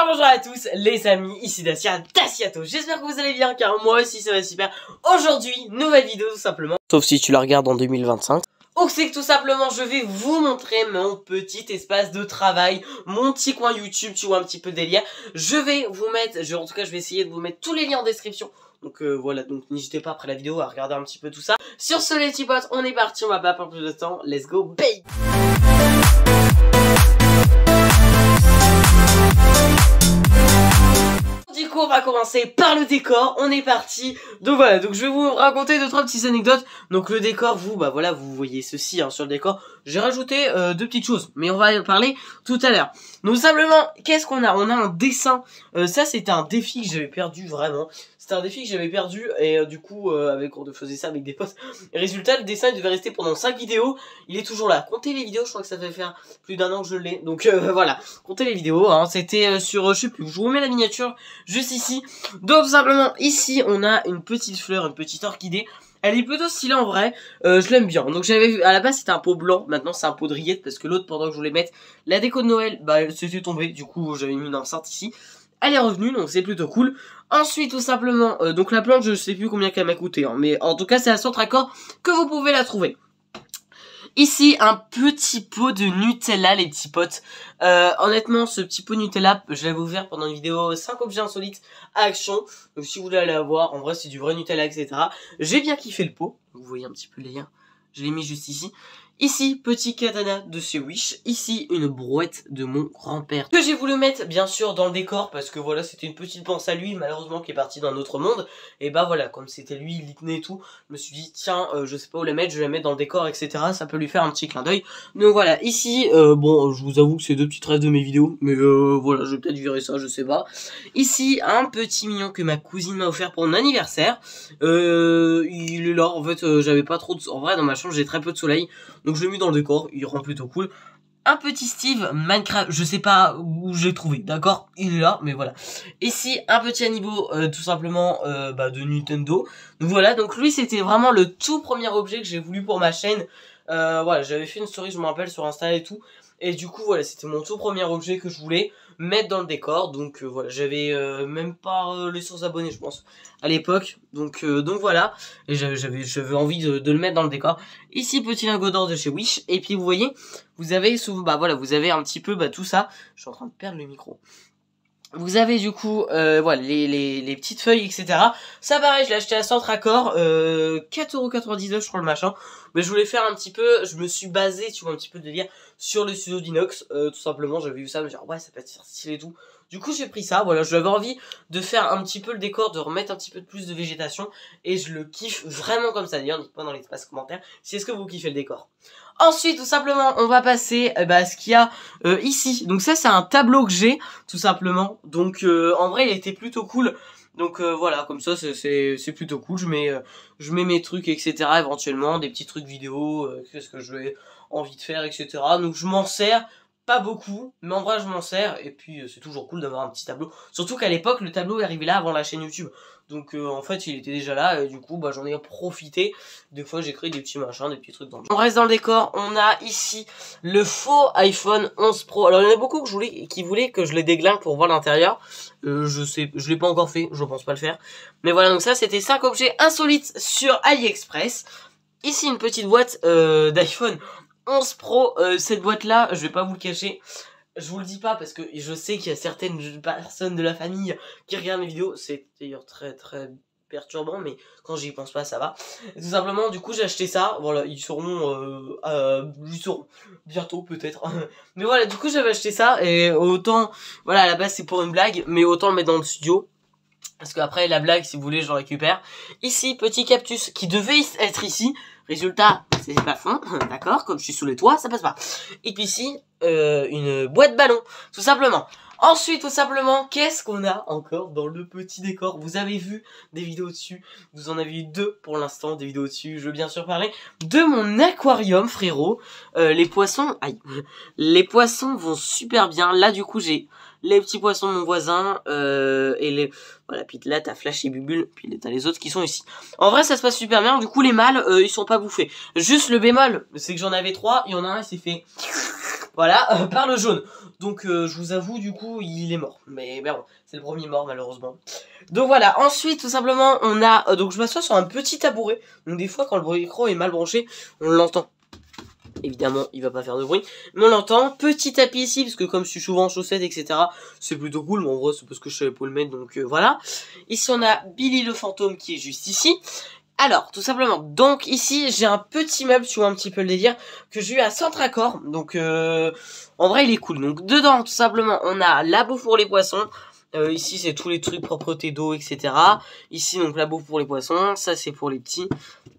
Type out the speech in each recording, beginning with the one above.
Bonjour à tous les amis, ici Daciato, j'espère que vous allez bien car moi aussi ça va super. Aujourd'hui, nouvelle vidéo tout simplement, sauf si tu la regardes en 2025. Donc c'est que tout simplement je vais vous montrer mon petit espace de travail, mon petit coin YouTube, tu vois un petit peu délire. Je vais vous mettre, en tout cas je vais essayer de vous mettre tous les liens en description. Donc voilà, donc n'hésitez pas après la vidéo à regarder un petit peu tout ça. Sur ce les petits potes, on est parti, on va pas perdre plus de temps, let's go baby. Du coup on va commencer par le décor, on est parti. Donc voilà, donc je vais vous raconter 2-3 petites anecdotes. Donc le décor, voilà, vous voyez ceci hein, sur le décor. J'ai rajouté deux petites choses, mais on va en parler tout à l'heure. Donc simplement, qu'est-ce qu'on a? On a un dessin, ça c'était un défi que j'avais perdu vraiment. C'était un défi que j'avais perdu et du coup on faisait ça avec des potes. Et résultat, le dessin il devait rester pendant 5 vidéos. Il est toujours là. Comptez les vidéos, je crois que ça fait faire plus d'un an que je l'ai. Donc voilà, comptez les vidéos. Hein. C'était sur, je sais plus, je vous remets la miniature juste ici. Donc tout simplement, ici on a une petite fleur, une petite orchidée. Elle est plutôt stylée en vrai, je l'aime bien. Donc j'avais vu, à la base c'était un pot blanc, maintenant c'est un pot de rillettes parce que l'autre pendant que je voulais mettre la déco de Noël, bah elle s'était tombée. Du coup j'avais mis une enceinte ici. Elle est revenue, donc c'est plutôt cool. Ensuite, tout simplement, donc la plante, je sais plus combien qu'elle m'a coûté, hein, mais en tout cas, c'est à Centracor que vous pouvez la trouver. Ici, un petit pot de Nutella, les petits potes. Honnêtement, ce petit pot Nutella, je l'avais ouvert pendant une vidéo 5 objets insolites à Action. Donc si vous voulez aller la voir, en vrai, c'est du vrai Nutella, etc. J'ai bien kiffé le pot. Vous voyez un petit peu les liens. Je l'ai mis juste ici. Ici, petit katana de chez Wish. Ici, une brouette de mon grand-père. Que j'ai voulu mettre, bien sûr, dans le décor. Parce que voilà, c'était une petite pensée à lui, malheureusement, qui est parti dans un autre monde. Et bah voilà, comme c'était lui, il y tenait et tout. Je me suis dit, tiens, je sais pas où la mettre, je vais la mettre dans le décor, etc. Ça peut lui faire un petit clin d'œil. Donc voilà, ici, bon, je vous avoue que c'est deux petites rêves de mes vidéos. Mais voilà, je vais peut-être virer ça, je sais pas. Ici, un petit mignon que ma cousine m'a offert pour mon anniversaire. Il est là, en fait, j'avais pas trop de... En vrai, dans ma chambre, j'ai très peu de soleil. Donc je l'ai mis dans le décor, il rend plutôt cool. Un petit Steve Minecraft, je sais pas où je l'ai trouvé, d'accord? Il est là, mais voilà. Ici, un petit Amiibo, tout simplement, de Nintendo. Donc voilà, donc lui, c'était vraiment le tout premier objet que j'ai voulu pour ma chaîne. Voilà, j'avais fait une story, je me rappelle, sur Insta et tout. Et du coup, voilà, c'était mon tout premier objet que je voulais mettre dans le décor. Donc voilà, j'avais même pas les 100 abonnés, je pense, à l'époque. Donc voilà, et j'avais envie de le mettre dans le décor. Ici, petit lingot d'or de chez Wish. Et puis vous voyez, vous avez voilà, vous avez un petit peu tout ça. Je suis en train de perdre le micro. Vous avez du coup voilà les petites feuilles, etc. Ça pareil, je l'ai acheté à Centracor, 4,99€ je crois le machin. Mais je voulais faire un petit peu, je me suis basé, tu vois, un petit peu de délire sur le studio d'Inox, tout simplement. J'avais vu ça, je me suis dit, ouais, ça peut être stylé et tout. Du coup j'ai pris ça, voilà, j'avais envie de faire un petit peu le décor, de remettre un petit peu plus de végétation. Et je le kiffe vraiment comme ça, d'ailleurs, dites-moi dans l'espace commentaire si est-ce que vous kiffez le décor. Ensuite, tout simplement, on va passer à ce qu'il y a ici. Donc ça, c'est un tableau que j'ai, tout simplement. Donc en vrai, il était plutôt cool. Donc voilà, comme ça, c'est plutôt cool. Je mets mes trucs, etc. éventuellement, des petits trucs vidéo, qu'est-ce que j'ai envie de faire, etc. Donc je m'en sers. Pas beaucoup, mais en vrai je m'en sers, et puis c'est toujours cool d'avoir un petit tableau. Surtout qu'à l'époque, le tableau est arrivé là avant la chaîne YouTube. Donc en fait, il était déjà là, et du coup, j'en ai profité. Des fois, j'ai créé des petits machins, des petits trucs dans le jeu. On reste dans le décor, on a ici le faux iPhone 11 Pro. Alors il y en a beaucoup qui voulaient que je les déglingue pour voir l'intérieur. Je l'ai pas encore fait, je pense pas le faire. Mais voilà, donc ça, c'était 5 objets insolites sur AliExpress. Ici, une petite boîte d'iPhone 11 Pro, cette boîte là, je vais pas vous le cacher, je vous le dis pas parce que je sais qu'il y a certaines personnes de la famille qui regardent mes vidéos, c'est d'ailleurs très très perturbant, mais quand j'y pense pas ça va. Tout simplement, du coup j'ai acheté ça, voilà, ils seront bientôt peut-être. Mais voilà, du coup j'avais acheté ça, et autant, voilà, à la base c'est pour une blague, mais autant le mettre dans le studio. Parce qu'après la blague, si vous voulez, je le récupère. Ici, petit cactus qui devait être ici. Résultat, c'est pas fond, d'accord. Comme je suis sous les toits, ça passe pas. Et puis ici, une boîte ballon, tout simplement. Ensuite, tout simplement, qu'est-ce qu'on a encore dans le petit décor? Vous avez vu des vidéos dessus. Vous en avez eu 2 pour l'instant, des vidéos dessus. Je veux bien sûr parler de mon aquarium, frérot. Les poissons, aïe, les poissons vont super bien. Là, du coup, j'ai les petits poissons de mon voisin, et les... Voilà, puis là, t'as Flash et Bubule, puis t'as les autres qui sont ici. En vrai, ça se passe super bien, du coup, les mâles, ils sont pas bouffés. Juste le bémol, c'est que j'en avais 3, il y en a un, il s'est fait... Voilà, par le jaune. Donc, je vous avoue, du coup, il est mort. Mais bon, c'est le premier mort, malheureusement. Donc voilà, ensuite, tout simplement, on a... donc, je m'assois sur un petit tabouret. Donc, des fois, quand le micro est mal branché, on l'entend. Évidemment, il va pas faire de bruit, mais on l'entend. Petit tapis ici, parce que comme je suis souvent en chaussettes, etc., c'est plutôt cool. Mais en vrai, c'est parce que je savais pas le mettre, donc voilà. Ici, on a Billy le fantôme qui est juste ici. Alors, tout simplement, donc ici, j'ai un petit meuble, tu vois un petit peu le délire, que j'ai eu à Centracor. Donc, en vrai, il est cool. Donc, dedans, tout simplement, on a la bouffe pour les poissons. Ici, c'est tous les trucs propreté d'eau, etc. Ici, donc, la bouffe pour les poissons. Ça, c'est pour les petits.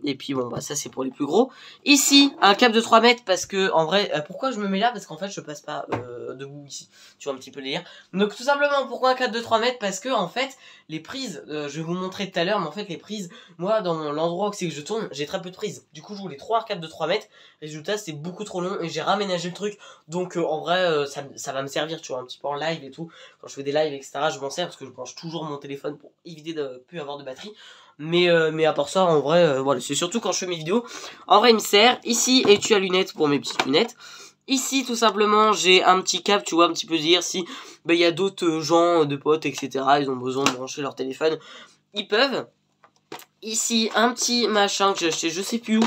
Et puis, bon, bah, ça, c'est pour les plus gros. Ici, un câble de 3 mètres, parce que, en vrai, pourquoi je me mets là? Parce qu'en fait, je passe pas debout ici. Tu vois un petit peu le délire. Donc, tout simplement, pourquoi un câble de 3 mètres? Parce que, en fait, les prises, je vais vous montrer tout à l'heure, mais en fait, les prises, moi, dans l'endroit où c'est que je tourne, j'ai très peu de prises. Du coup, je voulais 3 câbles de 3 mètres. Résultat, c'est beaucoup trop long et j'ai raménagé le truc. Donc, en vrai, ça va me servir, tu vois, un petit peu en live et tout. Quand je fais des lives, etc., je m'en sers parce que je branche toujours mon téléphone pour éviter de plus avoir de batterie. Mais à part ça, en vrai, voilà, c'est surtout quand je fais mes vidéos. En vrai, il me sert. Ici, étui à lunettes pour mes petites lunettes. Ici, tout simplement, j'ai un petit câble, tu vois, un petit peu dire si il y a d'autres gens, de potes, etc., ils ont besoin de brancher leur téléphone, ils peuvent. Ici, un petit machin que j'ai acheté, je sais plus où,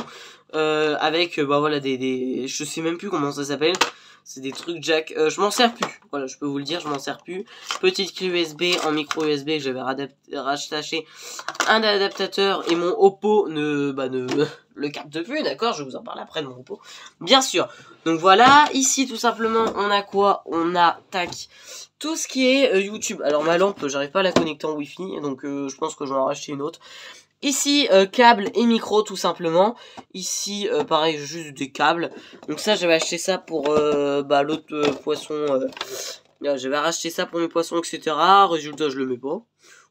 avec, bah voilà, je sais même plus comment ça s'appelle. C'est des trucs jack, je m'en sers plus, voilà, je peux vous le dire, je m'en sers plus. Petite clé USB en micro USB que j'avais rattaché un adaptateur et mon Oppo le capte plus, d'accord, je vous en parle après de mon Oppo, bien sûr. Donc voilà, ici tout simplement, on a quoi? On a, tac, tout ce qui est YouTube. Alors ma lampe, j'arrive pas à la connecter en Wi-Fi, donc je pense que je vais en racheter une autre. Ici, câble et micro tout simplement. Ici, pareil, juste des câbles. Donc ça, j'avais acheté ça pour l'autre poisson. J'avais racheté ça pour mes poissons, etc. Résultat, je le mets pas.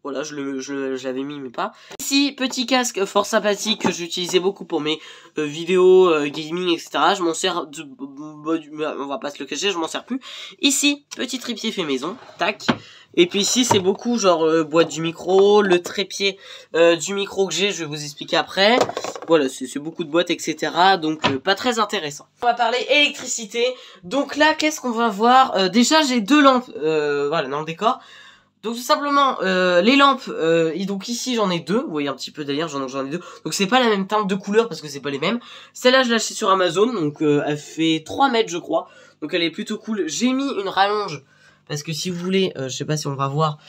Voilà, je l'avais mis, mais pas. Ici, petit casque fort sympathique que j'utilisais beaucoup pour mes vidéos, gaming, etc. Je m'en sers, on va pas se le cacher, je m'en sers plus. Ici, petit trépied fait maison, tac. Et puis ici, c'est beaucoup genre boîte du micro, le trépied du micro que j'ai, je vais vous expliquer après. Voilà, c'est beaucoup de boîtes, etc. Donc, pas très intéressant. On va parler électricité. Donc là, qu'est-ce qu'on va voir? Déjà, j'ai 2 lampes, voilà, dans le décor. Donc tout simplement, les lampes, donc ici j'en ai 2, vous voyez un petit peu d'ailleurs, j'en ai 2. Donc c'est pas la même teinte de couleur parce que c'est pas les mêmes. Celle-là je l'ai achetée sur Amazon, donc elle fait 3 mètres je crois. Donc elle est plutôt cool. J'ai mis une rallonge, parce que si vous voulez, je sais pas si on va voir.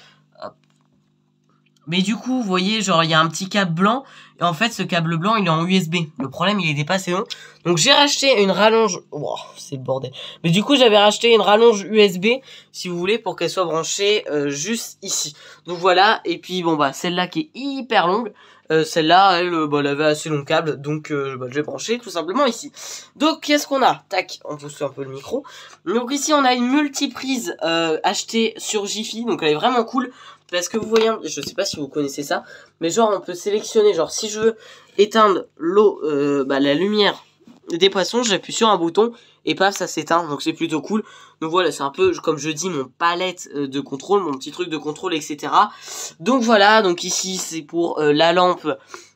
Mais du coup, vous voyez, genre, il y a un petit câble blanc. Et en fait, ce câble blanc, il est en USB. Le problème, il est dépassé long. Donc, j'ai racheté une rallonge. Wow, c'est le bordel. Mais du coup, j'avais racheté une rallonge USB, si vous voulez, pour qu'elle soit branchée juste ici. Donc, voilà. Et puis, bon, bah, celle-là qui est hyper longue. Celle-là, elle avait assez long câble. Donc, je l'ai branchée tout simplement ici. Donc, qu'est-ce qu'on a? Tac, on pousse un peu le micro. Donc, ici, on a une multiprise achetée sur Jiffy. Donc, elle est vraiment cool. Parce que vous voyez, je sais pas si vous connaissez ça, mais genre on peut sélectionner, genre si je veux éteindre l'eau, la lumière des poissons, j'appuie sur un bouton et paf ça s'éteint, donc c'est plutôt cool. Donc voilà, c'est un peu comme je dis mon palette de contrôle, mon petit truc de contrôle, etc. Donc voilà, donc ici c'est pour la lampe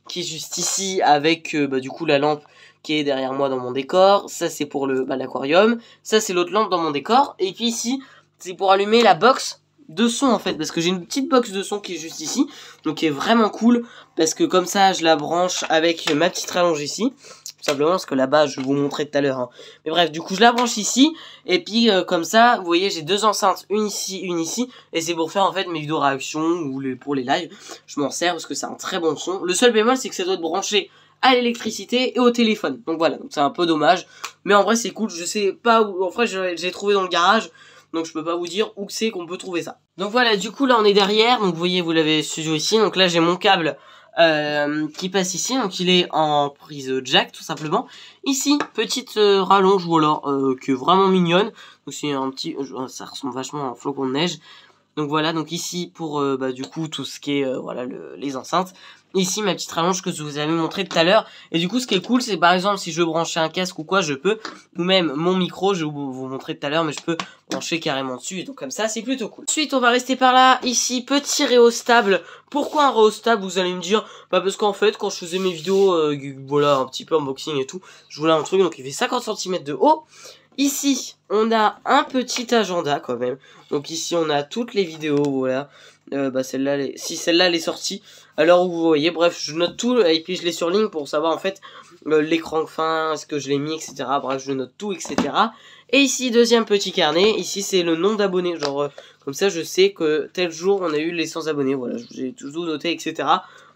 qui est juste ici avec du coup la lampe qui est derrière moi dans mon décor. Ça c'est pour l'aquarium, ça c'est l'autre lampe dans mon décor, et puis ici c'est pour allumer la box de son en fait, parce que j'ai une petite box de son qui est juste ici, donc qui est vraiment cool, parce que comme ça je la branche avec ma petite rallonge ici, tout simplement parce que là-bas je vais vous montrer tout à l'heure, hein. Mais bref, du coup je la branche ici, et puis comme ça, vous voyez j'ai 2 enceintes, une ici, et c'est pour faire en fait mes vidéos réactions, ou pour les lives, je m'en sers parce que c'est un très bon son. Le seul bémol c'est que ça doit être branché à l'électricité et au téléphone, donc voilà, donc c'est un peu dommage, mais en vrai c'est cool, je sais pas où, en vrai j'ai trouvé dans le garage, donc je peux pas vous dire où c'est qu'on peut trouver ça. Donc voilà, du coup là on est derrière, donc vous voyez, vous l'avez studio ici, donc là j'ai mon câble qui passe ici, donc il est en prise jack tout simplement. Ici, petite rallonge, voilà, qui est vraiment mignonne, donc c'est un petit, ça ressemble vachement à un flocon de neige. Donc voilà, donc ici pour du coup tout ce qui est voilà les enceintes. Ici ma petite rallonge que je vous avais montré tout à l'heure. Et du coup ce qui est cool c'est par exemple si je veux brancher un casque ou quoi je peux. Ou même mon micro je vais vous montrer tout à l'heure mais je peux brancher carrément dessus. Et donc comme ça c'est plutôt cool. Ensuite on va rester par là. Ici petit réhostable. Pourquoi un réhostable vous allez me dire? Bah parce qu'en fait quand je faisais mes vidéos voilà un petit peu unboxing et tout. Je voulais un truc donc il fait 50 cm de haut. Ici, on a un petit agenda quand même. Donc ici, on a toutes les vidéos, voilà. Celle-là, si celle-là, elle est sortie. Alors vous voyez, bref, je note tout et puis je les surligne pour savoir en fait l'écran fin, est-ce que je l'ai mis, etc. Bref, je note tout, etc. Et ici, deuxième petit carnet. Ici, c'est le nom d'abonnés. Genre, comme ça, je sais que tel jour, on a eu les 100 abonnés. Voilà, j'ai tout noté, etc.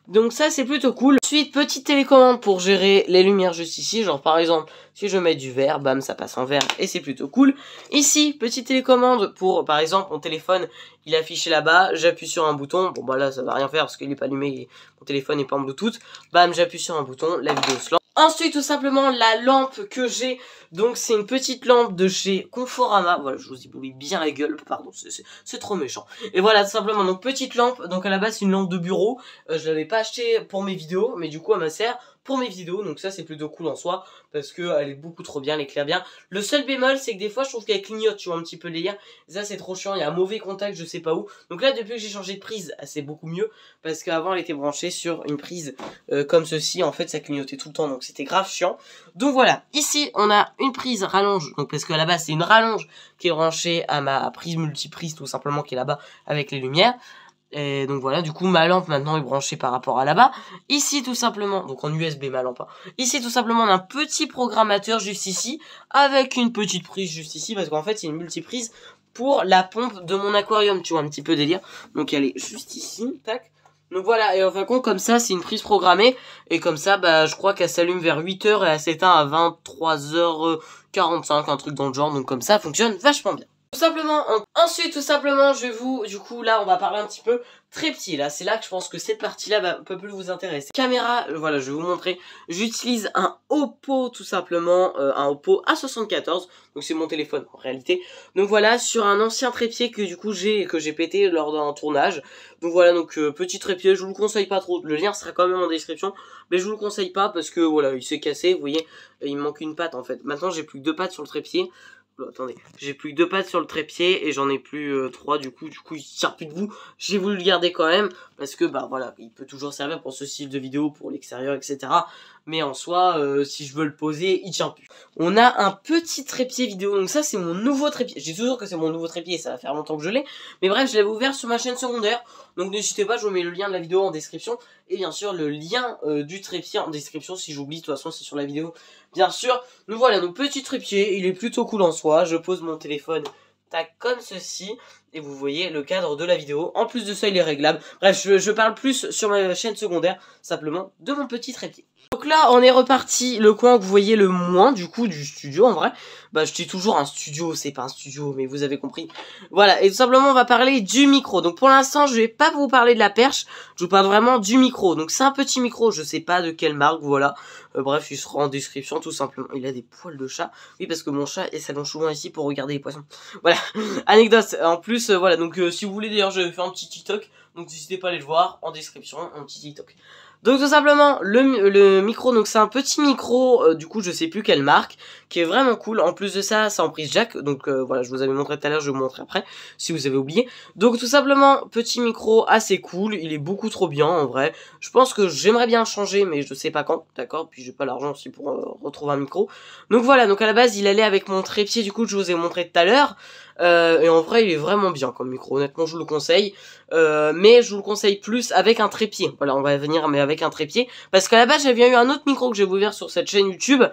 Donc ça c'est plutôt cool. Ensuite petite télécommande pour gérer les lumières juste ici. Genre par exemple si je mets du vert, bam ça passe en vert et c'est plutôt cool. Ici petite télécommande pour par exemple mon téléphone il est affiché là-bas. J'appuie sur un bouton. Bon bah là ça va rien faire parce qu'il est pas allumé. Mon téléphone n'est pas en Bluetooth. Bam j'appuie sur un bouton. La vidéo se lance. Ensuite tout simplement la lampe que j'ai. Donc c'est une petite lampe de chez Conforama. Voilà je vous éblouis bien la gueule. Pardon c'est trop méchant. Et voilà tout simplement donc petite lampe. Donc à la base c'est une lampe de bureau. Je l'avais pas acheté pour mes vidéos, mais du coup elle me sert pour mes vidéos, donc ça c'est plutôt cool en soi, parce que elle est beaucoup trop bien, elle éclaire bien. Le seul bémol c'est que des fois je trouve qu'elle clignote, tu vois un petit peu les liens, ça c'est trop chiant, il y a un mauvais contact je sais pas où. Donc là depuis que j'ai changé de prise, c'est beaucoup mieux, parce qu'avant elle était branchée sur une prise comme ceci, en fait ça clignotait tout le temps, donc c'était grave chiant. Donc voilà, ici on a une prise rallonge, donc parce qu'à la base c'est une rallonge qui est branchée à ma prise multiprise tout simplement qui est là-bas avec les lumières. Et donc voilà, du coup ma lampe maintenant est branchée par rapport à là-bas. Ici tout simplement, donc en USB ma lampe. Hein. Ici tout simplement on a un petit programmateur juste ici, avec une petite prise juste ici, parce qu'en fait c'est une multiprise pour la pompe de mon aquarium, tu vois, un petit peu délire. Donc elle est juste ici, tac. Donc voilà, et en fin de compte comme ça c'est une prise programmée, et comme ça bah je crois qu'elle s'allume vers 8h et elle s'éteint à 23h45, un truc dans le genre, donc comme ça fonctionne vachement bien. Tout simplement, ensuite tout simplement je vais vous, du coup là on va parler un petit peu trépied, là c'est là que je pense que cette partie là peut plus vous intéresser. Caméra, voilà je vais vous montrer, j'utilise un Oppo tout simplement, un Oppo A74, donc c'est mon téléphone en réalité. Donc voilà, sur un ancien trépied que du coup que j'ai pété lors d'un tournage. Donc voilà, donc petit trépied, je vous le conseille pas trop, le lien sera quand même en description, mais je vous le conseille pas parce que voilà, il s'est cassé, vous voyez, il me manque une patte en fait. Maintenant j'ai plus que 2 pattes sur le trépied. Attendez, j'ai plus que 2 pattes sur le trépied et j'en ai plus 3 du coup il tient plus debout. J'ai voulu le garder quand même parce que bah voilà, il peut toujours servir pour ce style de vidéo, pour l'extérieur, etc. Mais en soi, si je veux le poser, il tient plus. On a un petit trépied vidéo, donc ça c'est mon nouveau trépied. J'ai toujours que c'est mon nouveau trépied, ça va faire longtemps que je l'ai. Mais bref, je l'avais ouvert sur ma chaîne secondaire, donc n'hésitez pas, je vous mets le lien de la vidéo en description. Et bien sûr le lien du trépied en description, si j'oublie, de toute façon c'est sur la vidéo, bien sûr. Donc voilà, donc petit trépied, il est plutôt cool en soi. Je pose mon téléphone, tac, comme ceci. Et vous voyez le cadre de la vidéo. En plus de ça, il est réglable. Bref, je parle plus sur ma chaîne secondaire, simplement, de mon petit trépied. Donc là, on est reparti. Le coin que vous voyez le moins, du coup, du studio, en vrai. Bah, je dis toujours un studio, c'est pas un studio, mais vous avez compris. Voilà, et tout simplement, on va parler du micro. Donc pour l'instant, je vais pas vous parler de la perche. Je vous parle vraiment du micro. Donc c'est un petit micro, je sais pas de quelle marque, voilà. Bref, il sera en description, tout simplement. Il a des poils de chat. Oui, parce que mon chat s'allonge souvent ici pour regarder les poissons. Voilà, anecdote. En plus, voilà, donc si vous voulez, d'ailleurs, je vais faire un petit TikTok. Donc n'hésitez pas à aller le voir en description, un petit TikTok. Donc tout simplement, le micro, donc c'est un petit micro, du coup je sais plus quelle marque, qui est vraiment cool. En plus de ça, c'est en prise jack, donc voilà, je vous avais montré tout à l'heure, je vais vous montrer après, si vous avez oublié. Donc tout simplement, petit micro assez cool, il est beaucoup trop bien en vrai. Je pense que j'aimerais bien changer, mais je sais pas quand, d'accord, puis j'ai pas l'argent aussi pour retrouver un micro. Donc voilà, donc à la base il allait avec mon trépied, du coup je vous ai montré tout à l'heure. Et en vrai il est vraiment bien comme micro, honnêtement je vous le conseille, mais je vous le conseille plus avec un trépied. Voilà, on va venir mais avec un trépied, parce qu'à la base j'avais eu un autre micro que j'ai ouvert sur cette chaîne YouTube,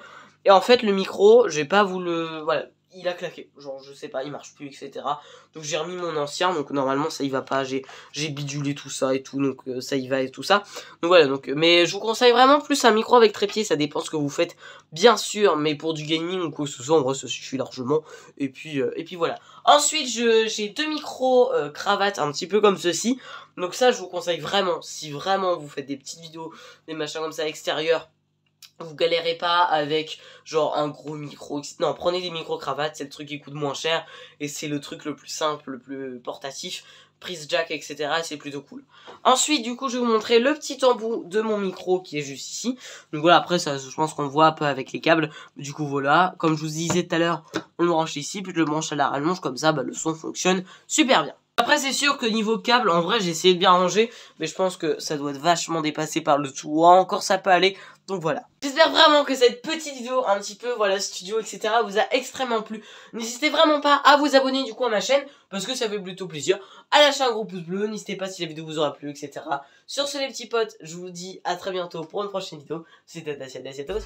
et en fait le micro j'ai pas voulu, voilà, il a claqué, genre je sais pas, il marche plus, etc. Donc j'ai remis mon ancien, donc normalement ça y va pas, j'ai bidulé tout ça et tout, donc ça y va et tout ça. Donc voilà, donc mais je vous conseille vraiment plus un micro avec trépied, ça dépend ce que vous faites, bien sûr, mais pour du gaming ou quoi que ce soit, en vrai ça suffit largement. Et puis voilà. Ensuite j'ai 2 micros cravates un petit peu comme ceci, donc ça je vous conseille vraiment, si vraiment vous faites des petites vidéos, des machins comme ça extérieurs, Vous galérez pas avec genre un gros micro. Non, prenez des micro-cravates, c'est le truc qui coûte moins cher. Et c'est le truc le plus simple, le plus portatif. Prise jack, etc. Et c'est plutôt cool. Ensuite, du coup, je vais vous montrer le petit embout de mon micro qui est juste ici. Donc voilà, après, ça, je pense qu'on voit un peu avec les câbles. Du coup, voilà. Comme je vous disais tout à l'heure, on le branche ici, puis je le branche à la rallonge. Comme ça, bah, le son fonctionne super bien. Après, c'est sûr que niveau câble, en vrai, j'ai essayé de bien ranger, mais je pense que ça doit être vachement dépassé par le tout. Encore, ça peut aller. Donc voilà. J'espère vraiment que cette petite vidéo, un petit peu, voilà, studio, etc., vous a extrêmement plu. N'hésitez vraiment pas à vous abonner du coup à ma chaîne, parce que ça fait plutôt plaisir. À lâcher un gros pouce bleu, n'hésitez pas si la vidéo vous aura plu, etc. Sur ce, les petits potes, je vous dis à très bientôt pour une prochaine vidéo. C'était Dacia Dacia, ciao.